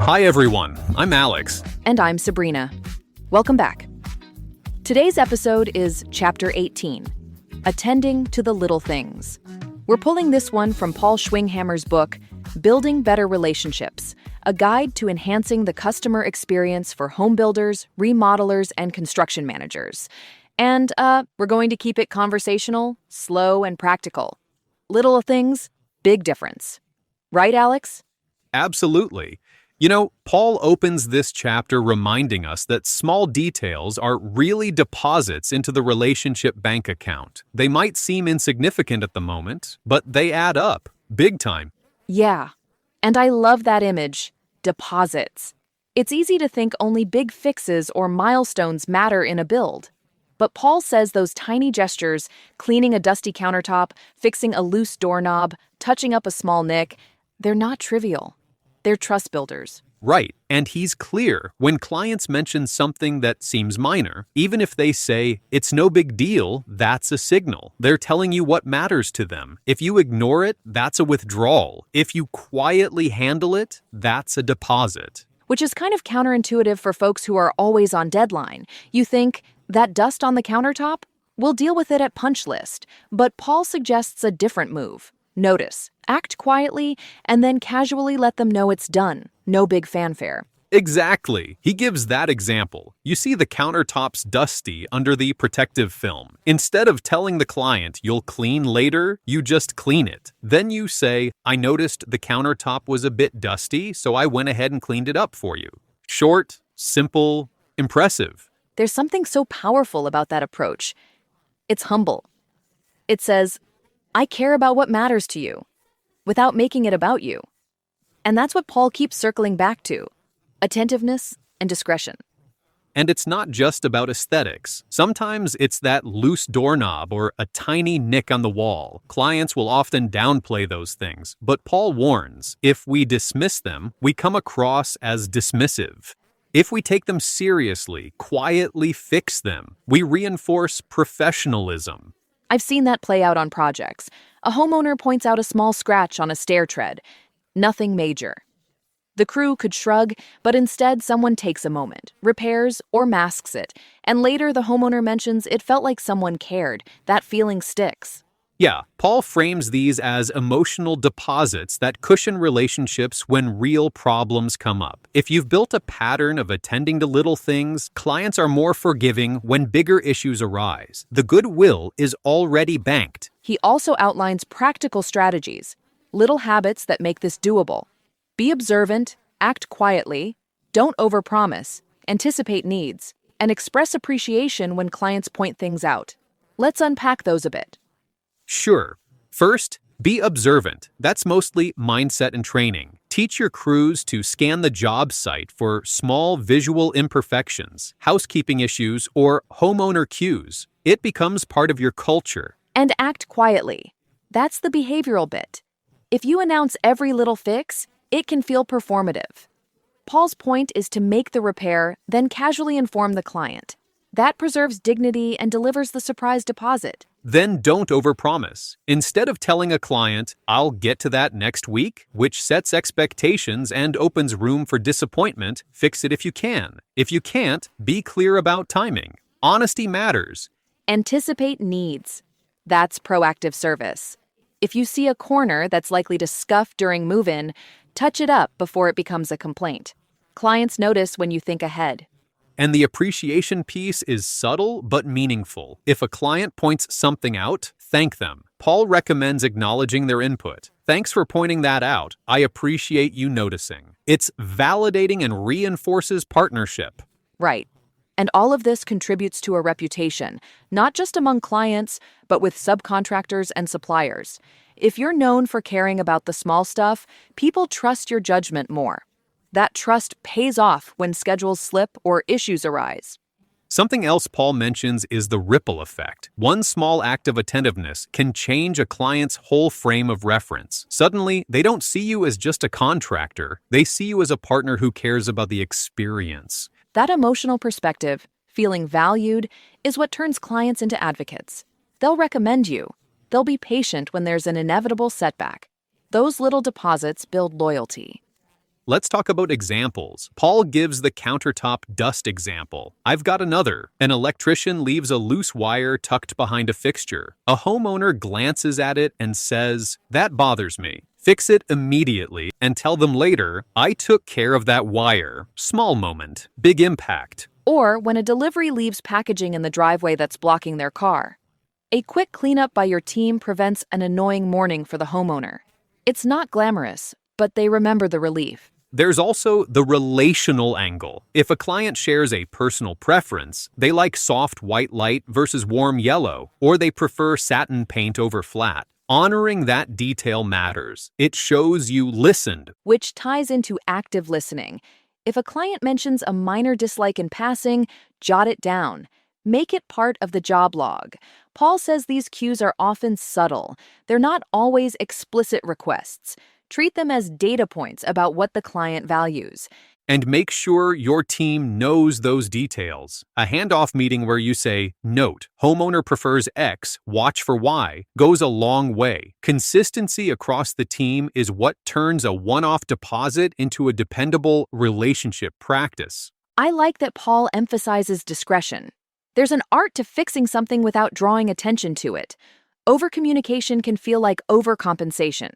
Hi everyone, I'm Alex. And I'm Sabrina. Welcome back. Today's episode is Chapter 18, Attending to the Little Things. We're pulling this one from Paul Schwinghammer's book, Building Better Relationships, a guide to enhancing the customer experience for home builders, remodelers, and construction managers. And we're going to keep it conversational, slow, and practical. Little things, big difference. Right, Alex? Absolutely. You know, Paul opens this chapter reminding us that small details are really deposits into the relationship bank account. They might seem insignificant at the moment, but they add up, big time. Yeah, and I love that image, deposits. It's easy to think only big fixes or milestones matter in a build. But Paul says those tiny gestures, cleaning a dusty countertop, fixing a loose doorknob, touching up a small nick, they're not trivial. They're trust builders. Right, and he's clear when clients mention something that seems minor. Even if they say, it's no big deal, that's a signal. They're telling you what matters to them. If you ignore it, that's a withdrawal. If you quietly handle it, that's a deposit. Which is kind of counterintuitive for folks who are always on deadline. You think, that dust on the countertop? We'll deal with it at punch list. But Paul suggests a different move. Notice, act quietly, and then casually let them know it's done. No big fanfare. Exactly. He gives that example. You see the countertops dusty under the protective film. Instead of telling the client you'll clean later, you just clean it. Then you say, I noticed the countertop was a bit dusty, so I went ahead and cleaned it up for you. Short, simple, impressive. There's something so powerful about that approach. It's humble. It says, I care about what matters to you, without making it about you. And that's what Paul keeps circling back to, attentiveness and discretion. And it's not just about aesthetics. Sometimes it's that loose doorknob or a tiny nick on the wall. Clients will often downplay those things, but Paul warns, if we dismiss them, we come across as dismissive. If we take them seriously, quietly fix them, we reinforce professionalism. I've seen that play out on projects. A homeowner points out a small scratch on a stair tread. Nothing major. The crew could shrug, but instead someone takes a moment, repairs, or masks it, and later the homeowner mentions it felt like someone cared. That feeling sticks. Yeah, Paul frames these as emotional deposits that cushion relationships when real problems come up. If you've built a pattern of attending to little things, clients are more forgiving when bigger issues arise. The goodwill is already banked. He also outlines practical strategies, little habits that make this doable. Be observant, act quietly, don't overpromise, anticipate needs, and express appreciation when clients point things out. Let's unpack those a bit. Sure. First, be observant. That's mostly mindset and training. Teach your crews to scan the job site for small visual imperfections, housekeeping issues, or homeowner cues. It becomes part of your culture. And act quietly. That's the behavioral bit. If you announce every little fix, it can feel performative. Paul's point is to make the repair, then casually inform the client. That preserves dignity and delivers the surprise deposit. Then don't overpromise. Instead of telling a client, I'll get to that next week, which sets expectations and opens room for disappointment, fix it if you can. If you can't, be clear about timing. Honesty matters. Anticipate needs. That's proactive service. If you see a corner that's likely to scuff during move-in, touch it up before it becomes a complaint. Clients notice when you think ahead. And the appreciation piece is subtle but meaningful. If a client points something out, thank them. Paul recommends acknowledging their input. Thanks for pointing that out. I appreciate you noticing. It's validating and reinforces partnership. Right. And all of this contributes to a reputation, not just among clients, but with subcontractors and suppliers. If you're known for caring about the small stuff, people trust your judgment more. That trust pays off when schedules slip or issues arise. Something else Paul mentions is the ripple effect. One small act of attentiveness can change a client's whole frame of reference. Suddenly, they don't see you as just a contractor. They see you as a partner who cares about the experience. That emotional perspective, feeling valued, is what turns clients into advocates. They'll recommend you. They'll be patient when there's an inevitable setback. Those little deposits build loyalty. Let's talk about examples. Paul gives the countertop dust example. I've got another. An electrician leaves a loose wire tucked behind a fixture. A homeowner glances at it and says, "That bothers me." Fix it immediately and tell them later, "I took care of that wire." Small moment, big impact. Or when a delivery leaves packaging in the driveway that's blocking their car. A quick cleanup by your team prevents an annoying morning for the homeowner. It's not glamorous, but they remember the relief. There's also the relational angle. If a client shares a personal preference, they like soft white light versus warm yellow, or they prefer satin paint over flat. Honoring that detail matters. It shows you listened. Which ties into active listening. If a client mentions a minor dislike in passing, jot it down. Make it part of the job log. Paul says these cues are often subtle. They're not always explicit requests. Treat them as data points about what the client values. And make sure your team knows those details. A handoff meeting where you say, "Note, homeowner prefers X, watch for Y," goes a long way. Consistency across the team is what turns a one-off deposit into a dependable relationship practice. I like that Paul emphasizes discretion. There's an art to fixing something without drawing attention to it. Overcommunication can feel like overcompensation.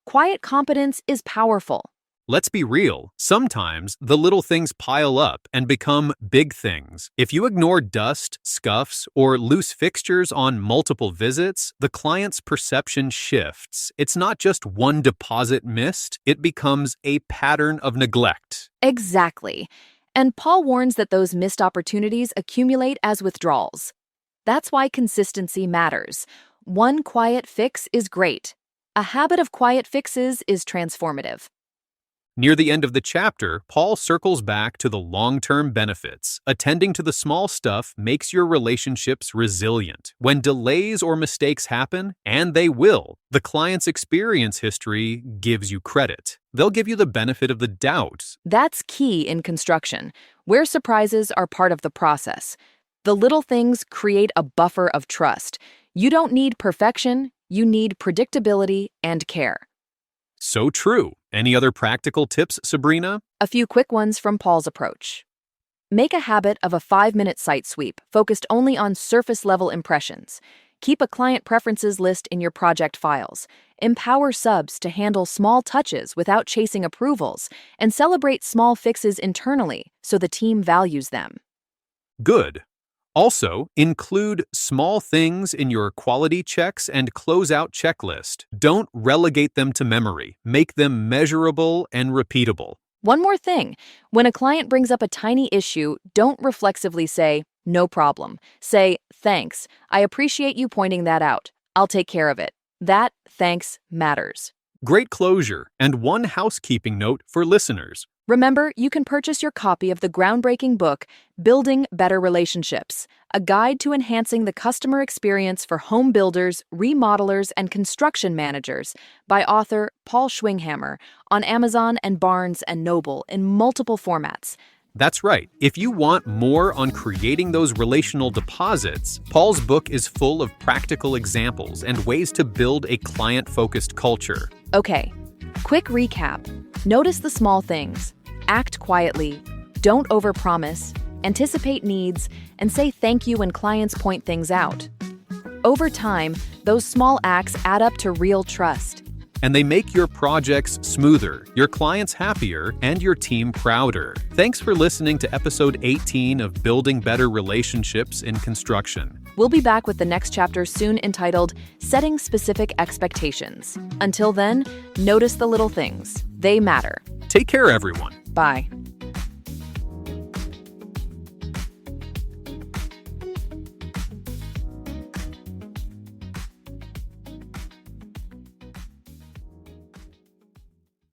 Quiet competence is powerful. Let's be real. Sometimes the little things pile up and become big things. If you ignore dust, scuffs, or loose fixtures on multiple visits, the client's perception shifts. It's not just one deposit missed, it becomes a pattern of neglect. Exactly. And Paul warns that those missed opportunities accumulate as withdrawals. That's why consistency matters. One quiet fix is great. A habit of quiet fixes is transformative. Near the end of the chapter, Paul circles back to the long-term benefits. Attending to the small stuff makes your relationships resilient. When delays or mistakes happen, and they will, the client's experience history gives you credit. They'll give you the benefit of the doubt. That's key in construction, where surprises are part of the process. The little things create a buffer of trust. You don't need perfection, you need predictability and care. So true. Any other practical tips, Sabrina? A few quick ones from Paul's approach. Make a habit of a 5-minute site sweep, focused only on surface-level impressions. Keep a client preferences list in your project files. Empower subs to handle small touches without chasing approvals, and celebrate small fixes internally so the team values them. Good. Also, include small things in your quality checks and closeout checklist. Don't relegate them to memory. Make them measurable and repeatable. One more thing. When a client brings up a tiny issue, don't reflexively say, "No problem." Say, "Thanks. I appreciate you pointing that out. I'll take care of it." That thanks matters. Great closure. And one housekeeping note for listeners. Remember, you can purchase your copy of the groundbreaking book, Building Better Relationships, a guide to enhancing the customer experience for home builders, remodelers, and construction managers by author Paul Schwinghammer on Amazon and Barnes & Noble in multiple formats. That's right. If you want more on creating those relational deposits, Paul's book is full of practical examples and ways to build a client-focused culture. Okay, quick recap. Notice the small things. Act quietly. Don't overpromise. Anticipate needs, and say thank you when clients point things out. Over time, those small acts add up to real trust. And they make your projects smoother, your clients happier, and your team prouder. Thanks for listening to episode 18 of Building Better Relationships in Construction. We'll be back with the next chapter soon, entitled Setting Specific Expectations. Until then, notice the little things. They matter. Take care, everyone. Bye.